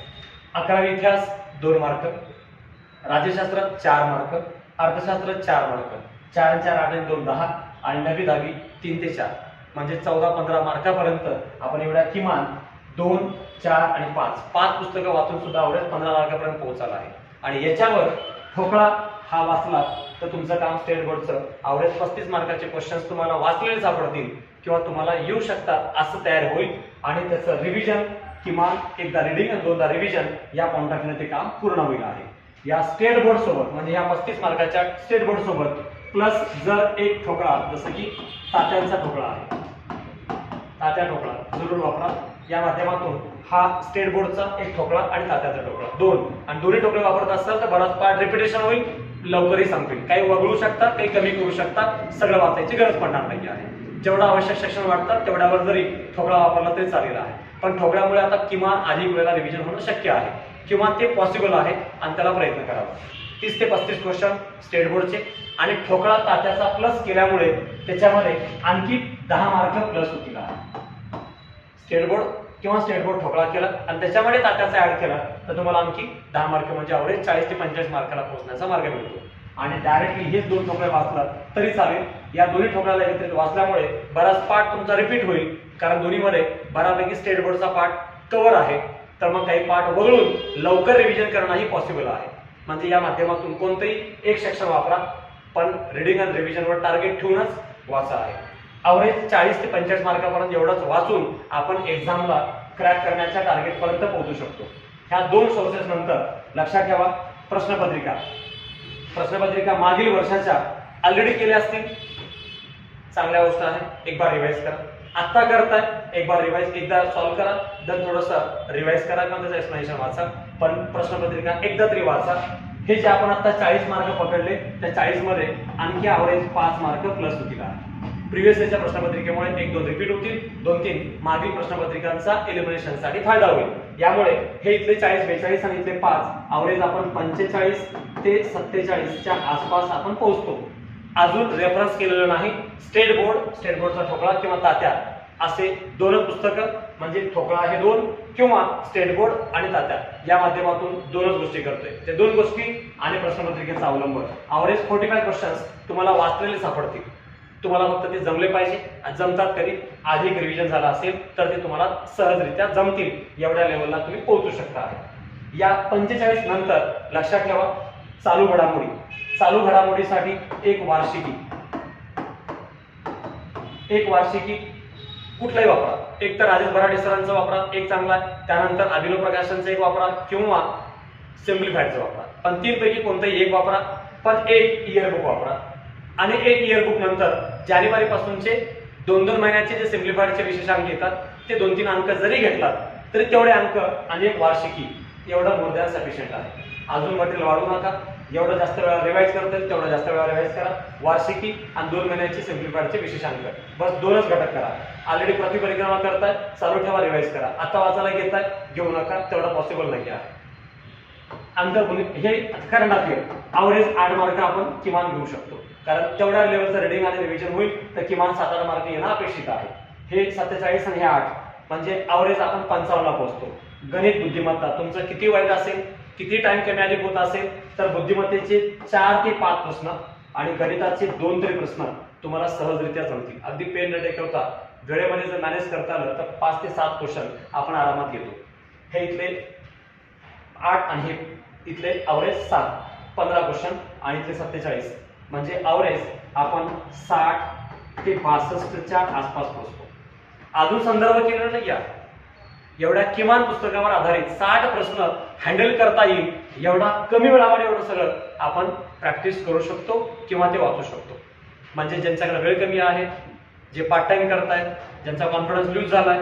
11वी इतिहास 2 मार्क, राज्यशास्त्र 4 मार्क, अर्थशास्त्र 4 मार्क, 4 आणि 4 8 आणि 2 10 आणि 9वी 10वी 3 ते 4 म्हणजे 14-15 मार्कापर्यंत आपण एवढ्या किमान 2, 4 आणि 5 पुस्तकं वाचून सुद्धा अवरेज 15 मार्कापर्यंत पोहोचायला आहे. आणि याच्यावर ठोकळा हा वाचला तर तुमचं काम स्टेट बोर्डचं अवरेज 35 मार्काचे क्वेश्चन्स तुम्हाला वाचलेले सापडतील किंवा तुम्हाला येऊ शकतात असं तयार होईल. आणि त्याचं रिव्हिजन किमान एकदा रिडिंग आणि 2दा रिव्हिजन या पॉईंट ऑफ व्ह्यूने ते काम पूर्ण होईल आहे. या स्टेट बोर्ड सोबत म्हणजे या 35 मार्काच्या स्टेट बोर्ड सोबत प्लस जर एक ठोकळा जसं की तात्यांचा ठोकळा आहे, तात्या ठोकळा जरूर वापरा. या माध्यमातून हा स्टेट बोर्डचा एक ठोकळा आणि तात्याचा ठोकळा 2 आणि दोन्ही ठोकळे वापरत असाल तर बराच पार्ट रिपिटेशन होईल, लवकरही सांगतील. काही वगळू शकतात, काही कमी करू शकतात, सगळं वाचायची गरज पडणार नाही आहे. जेवढा आवश्यक सेक्शन वाटतात तेवढ्यावर जरी ठोकळा वापरला तरी चालेल आहे. पण ठोकळ्यामुळे आता किमान अधिक वेळेला रिव्हिजन होणं शक्य आहे किंवा ते पॉसिबल आहे आणि त्याला प्रयत्न करावा. 30 ते 35 क्वेश्चन स्टेट बोर्डचे आणि ठोकळा तात्याचा प्लस केल्यामुळे त्याच्यामध्ये आणखी 10 मार्क प्लस होतील. स्टेट बोर्ड किंवा स्टेट बोर्ड ठोकळा केला आणि त्याच्यामध्ये तात्याचा ऍड केला तर तुम्हाला आणखी 10 मार्क म्हणजे अवरेज 40 ते 45 मार्काला पोहोचण्याचा मार्ग मिळतो. आणि डायरेक्टली हेच 2 ठोकळे वाचला तरी चालेल. या दोन्ही ठोकळ्याला एकत्रित वाचल्यामुळे बराच पार्ट तुमचा रिपीट होईल, कारण दोन्हीमध्ये बऱ्यापैकी स्टेट बोर्डचा पार्ट कव्हर आहे. तर मग काही पार्ट वगळून लवकर रिव्हिजन करणंही पॉसिबल आहे. म्हणजे या माध्यमातून कोणतंही एक सेक्शन वापरा, पण रिडिंग आणि रिव्हिजनवर टार्गेट ठेवूनच वाचा आहे. अवरेज 40 ते 45 मार्कापर्यंत एवढंच वाचून आपण एक्झामला क्रॅक करण्याच्या टार्गेटपर्यंत पोहोचू शकतो. ह्या दोन सोर्सेस नंतर लक्षात ठेवा प्रश्नपत्रिका मागील वर्षाच्या ऑलरेडी केल्या असतील, चांगल्या गोष्ट आहे, एक बार रिवाइज करा. आता करताय एक बार रिवाइज, एकदा सॉल्व्ह करा, देन थोडंसं रिवाइज करा किंवा त्याचं एक्सप्लेनेशन वाचा, पण प्रश्नपत्रिका एकदा तरी वाचा. हे जे आपण आता 40 मार्क पकडले त्या 40 मध्ये आणखी ॲव्हरेज 5 मार्क प्लस होतील. प्रिव्हियस इयरच्या प्रश्नपत्रिकेमुळे 1-2 रिपीट होतील, 2-3 मागील प्रश्नपत्रिकांचा एलिमिनेशनसाठी फायदा होईल. यामुळे हे इथले 40-42 आणि इथले 5 ॲव्हरेज आपण 45 ते 47 च्या आसपास आपण पोहोचतो. अजून रेफरन्स केलेलं नाही. स्टेट बोर्डचा ठोकळा किंवा तात्या असे दोन पुस्तकं, म्हणजे ठोकळा हे 2 किंवा स्टेट बोर्ड आणि तात्या या माध्यमातून दोनच गोष्टी करतोय. ते 2 गोष्टी आणि प्रश्नपत्रिकेचा अवलंब. ॲव्हरेज 45 क्वेश्चन्स तुम्हाला वाचलेले सापडतील. तुम्हाला फक्त ते जमले पाहिजे. जमतात कधी अधिक रिव्हिजन झाला असेल तर ते तुम्हाला सहजरित्या जमतील. एवढ्या लेवलला तुम्ही पोहोचू शकता. या 45 नंतर लक्षात ठेवा चालू घडामोडीसाठी एक वार्षिकी कुठलाही वापरा. एक तर राजेश बराडे सरांचा वापरा, एक चांगला. त्यानंतर अभिनव प्रकाशनचा एक वापरा किंवा सिम्प्लिफाईडचा वापरा. पण 3 पैकी कोणताही एक वापरा, पण एक इयरबुक वापरा. आणि एक इयरबुक नंतर जानेवारी पासूनचे 2-2 महिन्याचे जे सिम्प्लिफाईडचे विशेषांक येतात ते 2-3 अंक जरी घेतलात तरी तेवढे अंक आणि एक वार्षिकी एवढं मोर दॅन सफिशियंट आहे. अजून मटेरियल वाढवू नका. एवढं जास्त वेळा रिवाइज करता येईल तेवढा जास्त वेळा रिवाइज करा. वार्षिकी आणि 2 महिन्याचे सिम्प्लिफाईडचे विशेषांक बस 2च घटक करा. ऑलरेडी प्रतिपरिक्रमा करताय, चालू ठेवा, रिवाइज करा. आता वाचायला घेताय, घेऊ नका, तेवढा पॉसिबल नाही आहे. अंकगणित हे करण्यात येईल. ॲव्हरेज 8 मार्क आपण किमान घेऊ शकतो, कारण तेवढ्या लेवलचं रिडिंग आणि रिव्हिजन होईल तर किमान 7-8 मार्क येणं अपेक्षित आहे. हे 47 आणि हे 8 म्हणजे ॲव्हरेज आपण 55 ला पोहोचतो. गणित बुद्धिमत्ता तुमचं किती वाईट असेल, किती टाइम कमी अधिक होत असेल तर बुद्धिमत्तेचे 4 ते 5 प्रश्न आणि गणिताचे 2 तरी प्रश्न तुम्हाला सहजरित्या जमतील. अगदी पेन न ठेवता वेळेमध्ये जर मॅनेज करता आलं तर 5 ते 7 क्वेश्चन आपण आरामात घेतो. हे इथले 8 आणि हे इथले ॲव्हरेज 7, 15 क्वेश्चन आणि इथले 47 म्हणजे ॲव्हरेज आपण 60 ते 62 च्या आसपास पोहोचतो. अजून संदर्भ केलेला नाही आहे. एवढ्या किमान पुस्तकावर आधारित 60 प्रश्न हँडल करता येईल एवढा कमी वेळामध्ये एवढं सगळं आपण प्रॅक्टिस करू शकतो किंवा ते वाचू शकतो. म्हणजे ज्यांच्याकडे वेळ कमी आहे, जे पार्ट टाइम करतायत, ज्यांचा कॉन्फिडन्स लूज झालाय,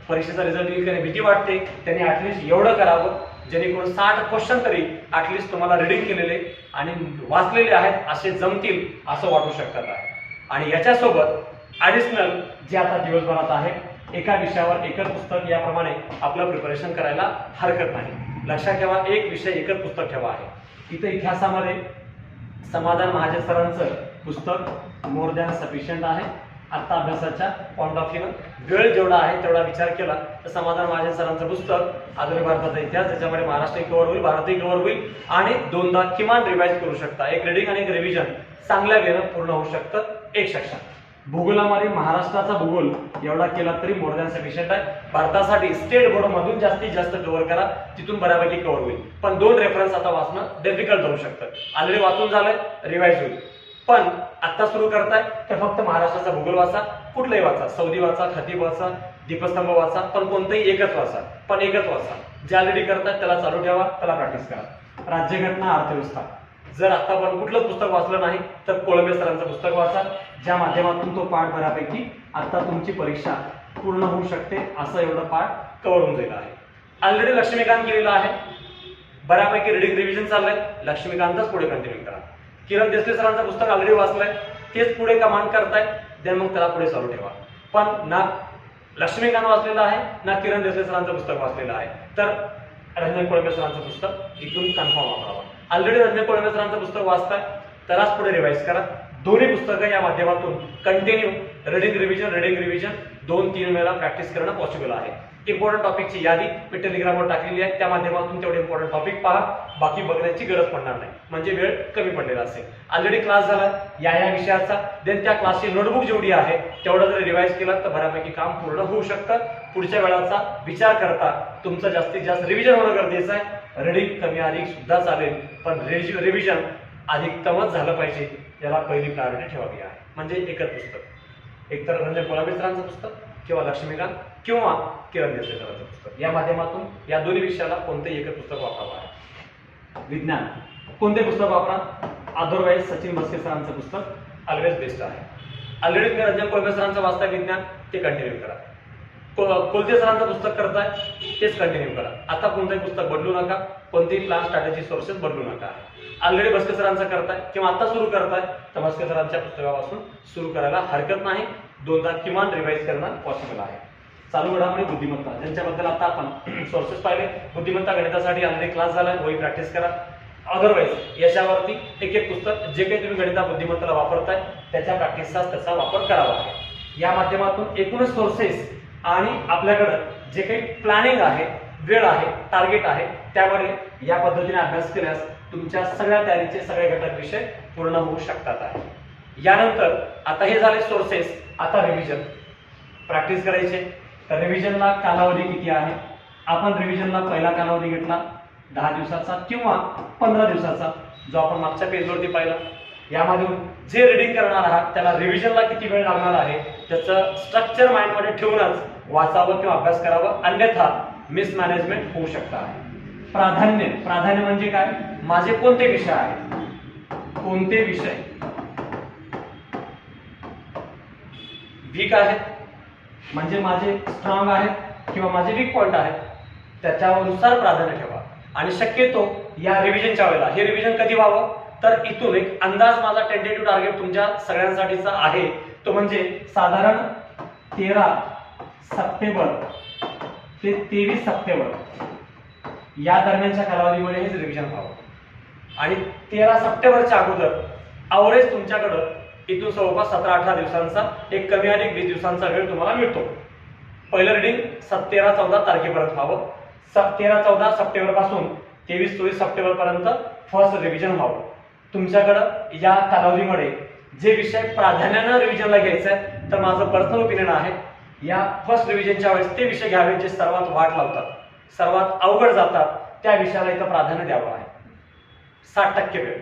परीक्षेचा रिझल्ट येईल त्याने भीती वाटते, त्यांनी ऍटलिस्ट एवढं करावं जेणेकरून 60 क्वेश्चन तरी ऍटलिस्ट तुम्हाला रिडिंग केलेले आणि वाचलेले आहेत असे जमतील असं वाटू शकतात आहे. आणि याच्यासोबत ऍडिशनल जे आता दिवसभरात आहे एका विषयावर एकच पुस्तक याप्रमाणे आपलं प्रिपरेशन करायला हरकत नाही. लक्षात ठेवा एक विषय एकच पुस्तक ठेवा आहे. इथं इतिहासामध्ये समाधान महाजन सरांचं पुस्तक मोर दॅन सफिशियंट आहे. आता अभ्यासाच्या पॉइंट ऑफ व्ह्यू वेळ जेवढा आहे तेवढा विचार केला तर समाधान महाजन सरांचं पुस्तक आधुनिक भारताचा इतिहास ज्याच्यामध्ये महाराष्ट्रही कव्हर होईल, भारतही कव्हर होईल आणि 2दा किमान रिवाइज करू शकता. एक रिडिंग आणि एक रिव्हिजन चांगल्या वेळेनं पूर्ण होऊ शकतं एक सेक्शन. भूगोलामध्ये महाराष्ट्राचा भूगोल एवढा केला तरी मोर दॅन सफिशियंट आहे. भारतासाठी स्टेट बोर्ड मधून जास्तीत जास्त कव्हर करा, तिथून बऱ्यापैकी कव्हर होईल. पण 2 रेफरन्स आता वाचणं डिफिकल्ट होऊ शकतं. ऑलरेडी वाचून झालंय, रिवाइज होईल. पण आता सुरू करताय तर फक्त महाराष्ट्राचा भूगोल वाचा, कुठलाही वाचा, सौदी वाचा, खतीब वाचा, दीपस्तंभ वाचा, पण कोणतंही एकच वाचा, पण एकच वाचा. जे ऑलरेडी करताय त्याला चालू ठेवा, त्याला प्रॅक्टिस करा. राज्यघटना, अर्थव्यवस्था जर आतापर्यंत कुठलंच पुस्तक वाचलं नाही तर कोळंबे सरांचं पुस्तक वाचा, ज्या माध्यमातून तो पाठ बऱ्यापैकी आता तुमची परीक्षा पूर्ण होऊ शकते असं एवढं पाठ कव्हर होऊन जाईल आहे. ऑलरेडी लक्ष्मीकांत केलेलं आहे, बऱ्यापैकी रिडिंग रिव्हिजन चाललंय, लक्ष्मीकांतच पुढे कंटिन्यू करा. किरण देसले सरांचं पुस्तक ऑलरेडी वाचलंय, तेच पुढे कमांड करताय, देन मग त्याला पुढे चालू ठेवा. पण ना लक्ष्मीकांत वाचलेलं आहे ना किरण देसले सरांचं पुस्तक वाचलेलं आहे तर रंजन कोळंबे सरांचं पुस्तक इथून कन्फर्म वापरावं. ऑलरेडी रंजन कोळंबे सरांचं पुस्तक वाचताय त्यालाच पुढे रिवाइज करा. दोन्ही पुस्तकं या माध्यमातून कंटिन्यू रिडिंग रिव्हिजन 2-3 वेळा प्रॅक्टिस करणं पॉसिबल आहे. इम्पॉर्टंट टॉपिकची यादी मी टेलिग्रामवर टाकलेली आहे, त्या माध्यमातून तेवढे इम्पॉर्टंट टॉपिक पहा, बाकी बघण्याची गरज पडणार नाही, म्हणजे वेळ कमी पडलेला असेल. ऑलरेडी क्लास झाला या विषयाचा, देन त्या क्लासची नोटबुक जेवढी आहे तेवढं जर रिवाइज केलं तर बऱ्यापैकी काम पूर्ण होऊ शकतं. पुढच्या वेळाचा विचार करता तुमचं जास्तीत जास्त रिव्हिजन होणं गरजेचं आहे. रिडिंग कमी अधिक सुद्धा चालेल, पण रिव्हिजन अधिकतमच झालं पाहिजे, याला पहिली प्रायोरिटी ठेवावी आहे. म्हणजे एकच पुस्तक, एकतर रंजन कोळंबे सरांचं पुस्तक किंवा लक्ष्मीकांत किंवा किरण देसाई सरांचं पुस्तक. या माध्यमातून या दोन्ही विषयाला कोणतेही एकच पुस्तक वापरावं आहे. विज्ञान कोणते पुस्तक वापरा? अदरवाईज सचिन भस्के सरांचं पुस्तक ऑलवेज बेस्ट आहे. ऑलरेडी तुम्ही रंजन कोळंबे सरांचं वाचताय विज्ञान, ते कंटिन्यू करा. कोलते सरांचं पुस्तक करताय, तेच कंटिन्यू करा. आता कोणतंही पुस्तक बदलू नका, कोणतेही प्लान स्ट्रॅटेजी सोर्सेस बदलू नका. ऑलरेडी भस्के सरांचं करताय किंवा आता सुरू करताय तर भस्के सरांच्या पुस्तकापासून सुरू करायला हरकत नाही. दोनदा किमान रिवाइज करणं पॉसिबल आहे. चालू घडामोडी बुद्धिमत्ता, ज्यांच्याबद्दल आता आपण सोर्सेस पाहिले. बुद्धिमत्ता गणितासाठी ऑलरेडी क्लास झालाय, वही प्रॅक्टिस करा. अदरवाईज यशावरती एक एक पुस्तक जे काही तुम्ही गणिता बुद्धिमत्ताला वापरताय त्याच्या प्रॅक्टिसचा त्याचा वापर करावा आहे. या माध्यमातून एकूणच सोर्सेस आणि आपल्याकडं जे काही प्लॅनिंग आहे, वेळ आहे, टार्गेट आहे, त्यामध्ये या पद्धतीने अभ्यास केल्यास तुमच्या सगळ्या तयारीचे सगळे घटक विषय पूर्ण होऊ शकतात आहे. यानंतर आता हे झाले सोर्सेस. आता रिव्हिजन प्रॅक्टिस करायचे. तर रिव्हिजनला कालावधी किती आहे? आपण रिव्हिजनला पहिला कालावधी घेतला 10 दिवसाचा किंवा 15 दिवसाचा, जो आपण मागच्या पेजवरती पाहिला. यामधून जे रीडिंग करणार आहात त्याला रिव्हिजनला किती वेळ लागणार आहे त्याचं स्ट्रक्चर माइंडमध्ये ठेवूनच वाचावं किंवा अभ्यास करावं, अन्यथा मिसमॅनेजमेंट होऊ शकतं आहे. प्राधान्य, प्राधान्य म्हणजे काय? माझे कोणते विषय आहेत, कोणते विषय वीक आहेत म्हणजे माझे स्ट्रॉंग आहेत किंवा माझे वीक पॉइंट आहेत, त्याच्यानुसार प्राधान्य ठेवा. आणि शक्यतो या रिव्हिजनच्या वेळेला, हे रिव्हिजन कधी व्हावं तर इथून एक अंदाज माझा टेंटेटिव्ह टार्गेट तुमच्या सगळ्यांसाठीचा आहे, तो म्हणजे साधारण 13 सप्टेंबर ते 23 सप्टेंबर या दरम्यानच्या कालावधीमध्ये हे रिव्हिजन व्हावं. आणि 13 सप्टेंबरच्या अगोदर अवरेज तुमच्याकडं इथून जवळपास 17-18 दिवसांचा एक कमी अधिक 20 दिवसांचा वेळ तुम्हाला मिळतो. पहिलं रिडिंग 13-14 तारखेपर्यंत व्हावं. 13-14 सप्टेंबर पासून 23-24 सप्टेंबर पर्यंत फर्स्ट रिव्हिजन व्हावं. तुमच्याकडं या कालावधीमध्ये जे विषय प्राधान्यानं रिव्हिजनला घ्यायचं आहे, तर माझं पर्सनल ओपिनियन आहे या फर्स्ट रिव्हिजनच्या वेळेस ते विषय घ्यावे जे सर्वात वाट लावतात, सर्वात अवघड जातात, त्या विषयाला इथं प्राधान्य द्यावं आहे. 60% वेळ,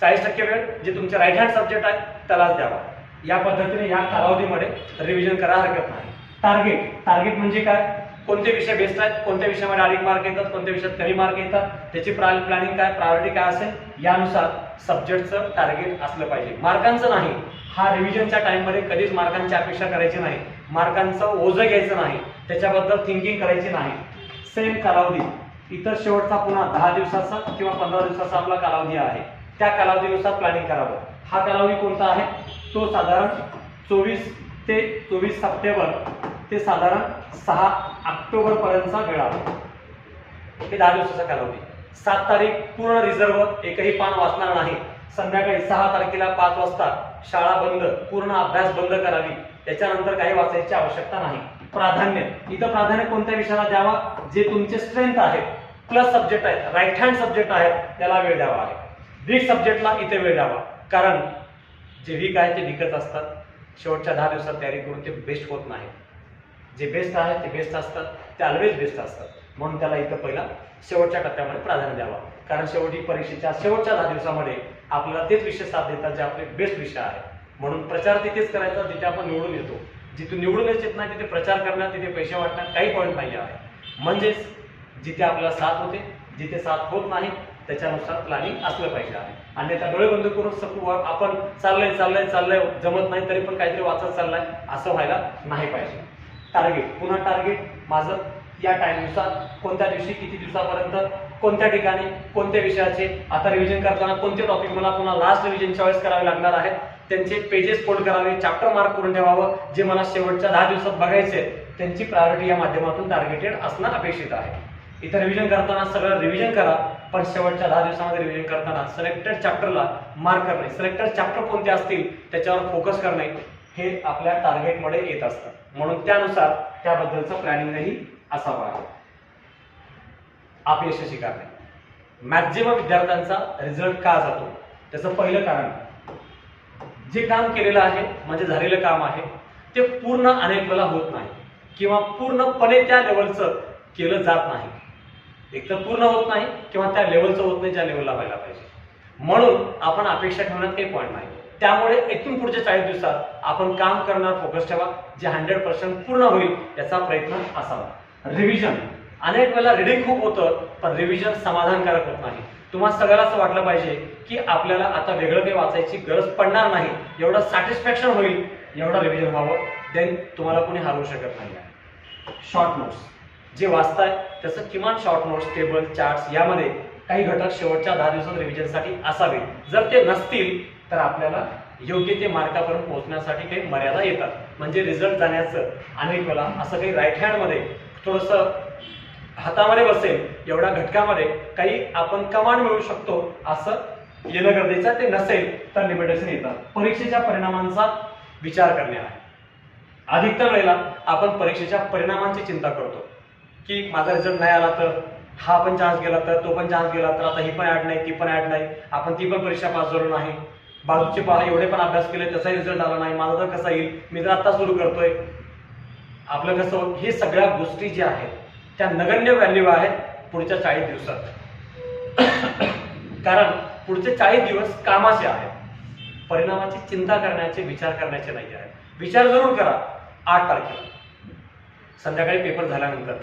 40% वेळ जे तुमचे राईट हँड सब्जेक्ट आहे त्यालाच द्यावा. या पद्धतीने या कालावधीमध्ये रिव्हिजन करायला हरकत नाही. टार्गेट, टार्गेट म्हणजे काय? कोणते विषय बेस्ट आहेत, कोणत्या विषयामध्ये अधिक मार्क येतात, कोणत्या विषयात कमी मार्क येतात, त्याची प्लॅनिंग काय, प्रायोरिटी काय असेल, यानुसार सब्जेक्टचं टार्गेट असलं पाहिजे. मार्कांचं नाही. हा रिव्हिजनच्या टाइममध्ये कधीच मार्कांची अपेक्षा करायची नाही, मार्कांचं ओझं घ्यायचं नाही, त्याच्याबद्दल थिंकिंग करायची नाही. सेम कालावधी इतर शेवटचा पुन्हा 10 दिवसाचा किंवा 15 दिवसाचा आपला कालावधी आहे, त्या कालावधीनुसार प्लॅनिंग करावं. हा कालावधी कोणता आहे? तो साधारण 24 सप्टेंबर ते साधारण 6 ऑक्टोबर पर्यंतचा वेळ आहे. हे 10 दिवसाचा कालावधी. 7 तारीख पूर्ण रिझर्व, एकही पान वाचणार नाही. संध्याकाळी 6 तारखेला 5 वाजता शाळा बंद, पूर्ण अभ्यास बंद करावी. त्याच्यानंतर काही वाचायची आवश्यकता नाही. प्राधान्य, इथं प्राधान्य कोणत्या विषयाला द्यावा? जे तुमचे स्ट्रेंथ आहेत, प्लस सब्जेक्ट आहेत, राईट हँड सब्जेक्ट आहेत, त्याला वेळ द्यावा आहे. वीक सब्जेक्टला इथे वेळ द्यावा, कारण जे वीक आहे ते वीकच असतात. शेवटच्या 10 दिवसात तयारी करून ते बेस्ट होत नाही. जे बेस्ट आहे ते बेस्ट असतात, ते ऑलवेज बेस्ट असतात. म्हणून त्याला इथं पहिला शेवटच्या टप्प्यामध्ये प्राधान्य द्यावा, कारण शेवटी परीक्षेच्या शेवटच्या 10 दिवसामध्ये आपल्याला तेच विषय साथ देतात जे आपले बेस्ट विषय आहे. म्हणून प्रचार तिथेच करायचा जिथे आपण निवडून येतो. जिथून निवडून येत नाही तिथे प्रचार करण्यात, तिथे पैसे वाटण्यात काही पॉईंट नाही आहे. म्हणजेच जिथे आपल्याला साथ होते, जिथे साथ होत नाही त्याच्यानुसार प्लॅनिंग असलं पाहिजे आहे. अन्यथा डोळे बंद करून आपण चाललंय जमत नाही तरी पण काहीतरी वाचत चाललाय असं व्हायला नाही पाहिजे. टार्गेट, पुन्हा टार्गेट माझं या टाइमनुसार कोणत्या दिवशी, किती दिवसापर्यंत, कोणत्या ठिकाणी, कोणत्या विषयाचे, आता रिव्हिजन करताना कोणते टॉपिक मला पुन्हा लास्ट रिव्हिजनच्या वेळेस करावे लागणार आहेत, त्यांचे पेजेस फोल्ड करावे, चॅप्टर मार्क करून ठेवावं. जे मला शेवटच्या 10 दिवसात बघायचे त्यांची प्रायोरिटी या माध्यमातून टार्गेटेड असणं अपेक्षित आहे. इथं रिव्हिजन करताना सगळं रिव्हिजन करा, पण शेवटच्या 10 दिवसामध्ये रिव्हिजन करताना सिलेक्टेड चॅप्टरला मार्क करणे, सिलेक्टेड चॅप्टर कोणते असतील त्याच्यावर फोकस करणे हे आपल्या टार्गेटमध्ये येत असतं. म्हणून त्यानुसार त्याबद्दलचं प्लॅनिंगही असावं आहे. अपयशस्वी कारणे, मॅक्झिमम विद्यार्थ्यांचा रिझल्ट का जातो त्याचं पहिलं कारण, जे काम केलेलं आहे म्हणजे झालेलं काम आहे ते पूर्ण अनेक वेळा होत नाही किंवा पूर्णपणे त्या लेवलचं केलं जात नाही. एक तर पूर्ण होत नाही किंवा त्या लेवलचं होत नाही ज्या लेवलला व्हायला पाहिजे. म्हणून आपण अपेक्षा ठेवण्यात काही पॉईंट नाही. त्यामुळे इथून पुढच्या 40 दिवसात आपण काम करणार फोकस ठेवा, जे 100% पूर्ण होईल याचा प्रयत्न असावा. रिव्हिजन, अनेक वेळेला रिडिंग खूप होतं पण रिव्हिजन समाधानकारक होत नाही. तुम्हाला सगळ्याला असं वाटलं पाहिजे की आपल्याला आता वेगळं काही वाचायची गरज पडणार नाही, एवढं सॅटिस्फॅक्शन होईल एवढं रिव्हिजन व्हावं, देन तुम्हाला कोणी हरवू शकत नाही. शॉर्ट नोट्स, जे वाचताय त्याचं किमान शॉर्ट नोट्स, टेबल, चार्ट्स यामध्ये काही घटक शेवटच्या 10 दिवसात रिव्हिजनसाठी असावे. जर ते नसतील तर आपल्याला योग्य ते मार्कापर्यंत पोहोचण्यासाठी काही मर्यादा येतात. म्हणजे रिझल्ट जाण्याचं अनेक वेळा असं काही राईट हँडमध्ये थोडंसं हातामध्ये बसेल एवढ्या घटकामध्ये काही आपण कमांड मिळवू शकतो असं येणं गरजेचं आहे. ते नसेल तर लिमिटेशन येतात. परीक्षेच्या परिणामांचा विचार करणे आहे. अधिकतर वेळेला आपण परीक्षेच्या परिणामांची चिंता करतो की माझा रिझल्ट नाही आला तर, हा पण चान्स गेला तर, तो पण चान्स गेला तर, आता ही पण ऍड नाही, ती पण ऍड नाही, आपण ती पण परीक्षा पास झालो नाही, बाजूचे पहा एवढे पण अभ्यास केले त्याचाही रिझल्ट आला नाही, माझा तर कसा येईल, मी तर आता सुरू करतोय, आपलं कसं. हे सगळ्या गोष्टी ज्या आहेत त्या नगण्य व्हॅल्यू आहेत पुढच्या 40 दिवसात. कारण पुढचे 40 दिवस कामाचे आहेत, परिणामाची चिंता करण्याचे, विचार करण्याचे नाही आहेत. विचार जरूर करा 8 तारखेला संध्याकाळी पेपर झाल्यानंतर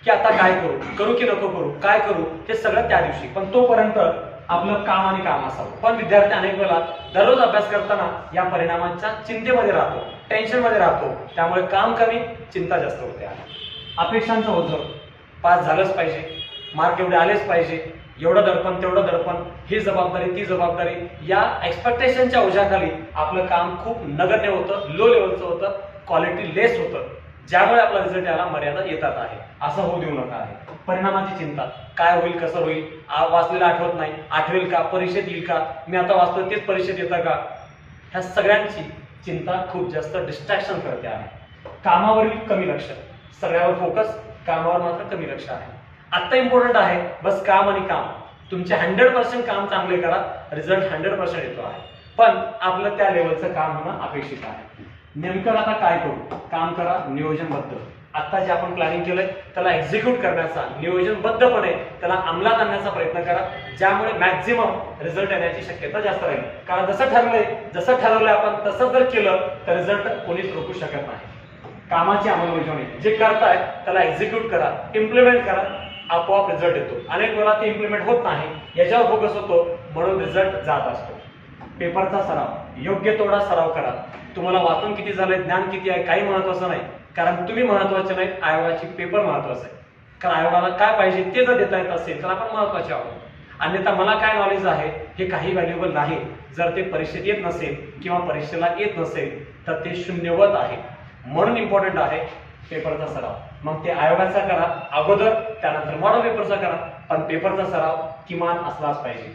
की आता काय करू, करू की नको करू, काय करू, हे सगळं त्या दिवशी. पण तोपर्यंत आपलं काम आणि काम असावं. पण विद्यार्थी अनेक वेळा दररोज अभ्यास करताना या परिणामांच्या चिंतेमध्ये राहतो, टेन्शनमध्ये राहतो, त्यामुळे काम कमी, चिंता जास्त होते. अपेक्षांचं ओझं, पास झालंच पाहिजे, मार्क एवढे आलेच पाहिजे, एवढं दडपण तेवढं दडपण, ही जबाबदारी ती जबाबदारी, या एक्सपेक्टेशनच्या ओझ्याखाली आपलं काम खूप नगण्य होतं, लो लेवलचं होतं, क्वालिटी लेस होतं, ज्यामुळे आपला रिझल्ट याला मर्यादा येतात आहे. असं होऊ देऊ नका आहे. परिणामाची चिंता, काय होईल, कसं होईल, वाचलेलं आठवत नाही, आठवेल का, परीक्षेत येईल का, मी आता वाचतोय तेच परीक्षेत येतं का, ह्या सगळ्यांची चिंता खूप जास्त डिस्ट्रॅक्शन करते आहे. कामावरील कमी लक्ष, सगळ्यावर फोकस, कामावर मात्र कमी लक्ष आहे. आत्ता इम्पॉर्टंट आहे बस काम आणि काम. तुमचे 100% काम चांगले करा, रिझल्ट 100% येतो आहे. पण आपलं त्या लेवलचं काम होणं अपेक्षित आहे. नेमकं आता काय करू, काम करा नियोजनबद्ध. आता जे आपण प्लॅनिंग केलंय त्याला एक्झिक्यूट करण्याचा, नियोजनबद्धपणे त्याला अंमलात आणण्याचा प्रयत्न करा, ज्यामुळे मॅक्झिमम रिझल्ट येण्याची शक्यता जास्त राहील. कारण जसं ठरवलंय आपण तसं जर केलं तर रिझल्ट कोणीच रोखू शकत नाही. कामाची अंमलबजावणी, जे करताय त्याला एक्झिक्यूट करा, इम्प्लिमेंट करा, आपोआप रिझल्ट येतो. अनेक वेळा ते इम्प्लिमेंट होत नाही, याच्यावर फोकस होतो म्हणून रिझल्ट जात असतो. पेपरचा सराव, योग्य तेवढा सराव करा. तुम्हाला वाचून किती झालंय, ज्ञान किती आहे, काही महत्वाचं नाही. कारण तुम्ही महत्वाचे नाहीत, आयोगाची पेपर महत्वाचं आहे. कारण आयोगाला काय पाहिजे ते जर देता येत असेल तर आपण महत्वाचे आहोत. अन्यथा मला काय नॉलेज आहे हे काही व्हॅल्युएबल नाही. जर ते परीक्षेत येत नसेल किंवा परीक्षेला येत नसेल तर ते शून्यवत आहे. म्हणून इम्पॉर्टंट आहे पेपरचा सराव. मग ते आयोगाचा करा अगोदर, त्यानंतर मॉडेल पेपरचा करा, पण पेपरचा सराव किमान असलाच पाहिजे.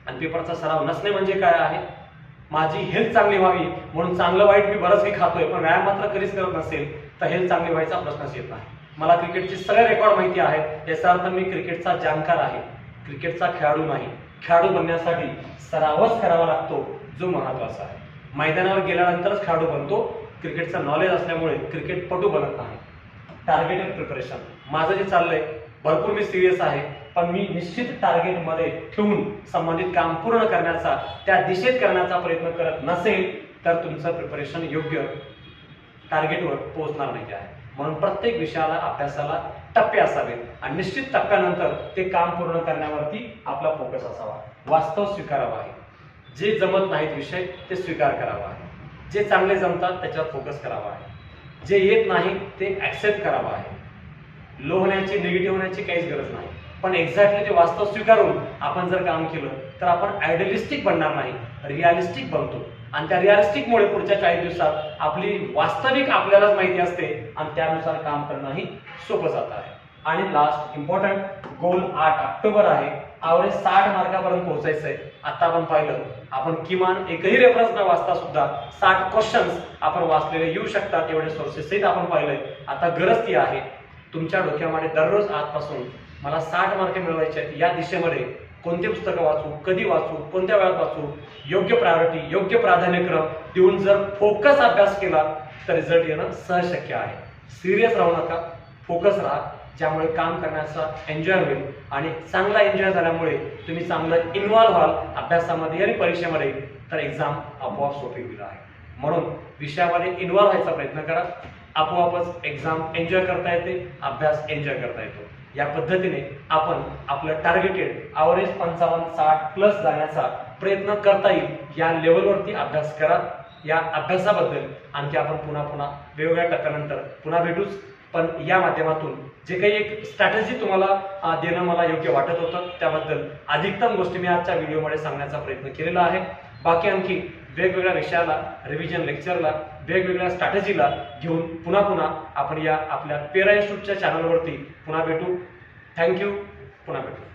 आणि पेपरचा सराव नसणे म्हणजे काय आहे, माझी हेल्थ चांगली व्हावी म्हणून चांगलं वाईट मी बरंच काही खातोय पण व्यायाम मात्र कधीच करत नसेल तर हेल्थ चांगली व्हायचा प्रश्नच येत नाही. मला क्रिकेटचे सगळे रेकॉर्ड माहिती आहेत, याचा अर्थ मी क्रिकेटचा जाणकार आहे, क्रिकेटचा खेळाडू नाही. खेळाडू बनण्यासाठी सरावच करावा लागतो, जो महत्वाचा आहे. मैदानावर गेल्यानंतरच खेळाडू बनतो. क्रिकेटचं नॉलेज असल्यामुळे क्रिकेटपटू बनत नाही. टार्गेटेड प्रिपरेशन, माझं जे चाललंय भरपूर मी सिरियस आहे, पण मी निश्चित टार्गेटमध्ये ठेवून संबंधित काम पूर्ण करण्याचा, त्या दिशेत करण्याचा प्रयत्न करत नसेल तर तुमचं प्रिपरेशन योग्य टार्गेटवर पोहोचणार नाही आहे. म्हणून प्रत्येक विषयाला, अभ्यासाला टप्पे असावेत आणि निश्चित टप्प्यानंतर ते काम पूर्ण करण्यावरती आपला फोकस असावा. वास्तव स्वीकारावा आहे. जे जमत नाहीत विषय ते स्वीकार करावा आहे. जे चांगले जमतात त्याच्यावर फोकस करावा आहे. जे येत नाही ते ऍक्सेप्ट करावं आहे. लो होण्याची, निगेटिव्ह होण्याची काहीच गरज नाही. पण एक्झॅक्टली ते वास्तव स्वीकारून आपण जर काम केलं तर आपण आयडियलिस्टिक बनणार नाही, रिअलिस्टिक बनतो. आणि त्या रिअलिस्टिकमुळे पुढच्या 40 दिवसात आपली वास्तविक आपल्यालाच माहिती असते आणि त्यानुसार काम करणंही सोपं जात आहे. आणि लास्ट इम्पॉर्टंट गोल 8 ऑक्टोबर आहे. आवरेज 60 मार्कापर्यंत पोहोचायचं आहे. आता आपण पाहिलं, आपण किमान एकही रेफरन्स न वाचता सुद्धा 60 क्वेश्चन्स आपण वाचलेले येऊ शकतात, एवढे सोर्सेस सहित आपण पाहिलंय. आता गरज ती आहे तुमच्या डोक्यामध्ये दररोज आजपासून मला 60 मार्क मिळवायचे आहेत, या दिशेमध्ये कोणते पुस्तकं वाचू, कधी वाचू, कोणत्या वेळात वाचू, योग्य प्रायोरिटी, योग्य प्राधान्यक्रम देऊन जर फोकस अभ्यास केला तर रिझल्ट येणं सहज शक्य आहे. सिरियस राहू नका, फोकस राहा. ज्यामुळे काम करण्याचा एन्जॉय होईल आणि चांगला एन्जॉय झाल्यामुळे तुम्ही चांगलं इन्व्हॉल्व व्हाल अभ्यासामध्ये आणि परीक्षेमध्ये, तर एक्झाम आपोआप सोपी होईल आहे. म्हणून विषयामध्ये इन्व्हॉल्व व्हायचा प्रयत्न करा. आपोआपच एक्झाम एन्जॉय करता येते, अभ्यास एन्जॉय करता येतो. या पद्धतीने आपण आपलं टार्गेटेड ॲव्हरेज 55-60 प्लस जाण्याचा प्रयत्न करता येईल. या लेवलवरती अभ्यास करा. या अभ्यासाबद्दल आणखी आपण पुन्हा वेगवेगळ्या टप्प्यानंतर पुन्हा भेटूच. पण या माध्यमातून जे काही एक स्ट्रॅटेजी तुम्हाला देणं मला योग्य वाटत होतं, त्याबद्दल अधिकतम गोष्टी मी आजच्या व्हिडिओमध्ये सांगण्याचा प्रयत्न केलेला आहे. बाकी आणखी वेगवेगळ्या विषयाला, रिव्हिजन लेक्चरला, वेगवेगळ्या स्ट्रॅटेजीला घेऊन पुन्हा आपण या आपल्या पेरा इन्स्टिट्यूटच्या चॅनलवरती पुन्हा भेटू. थँक्यू. पुन्हा भेटू.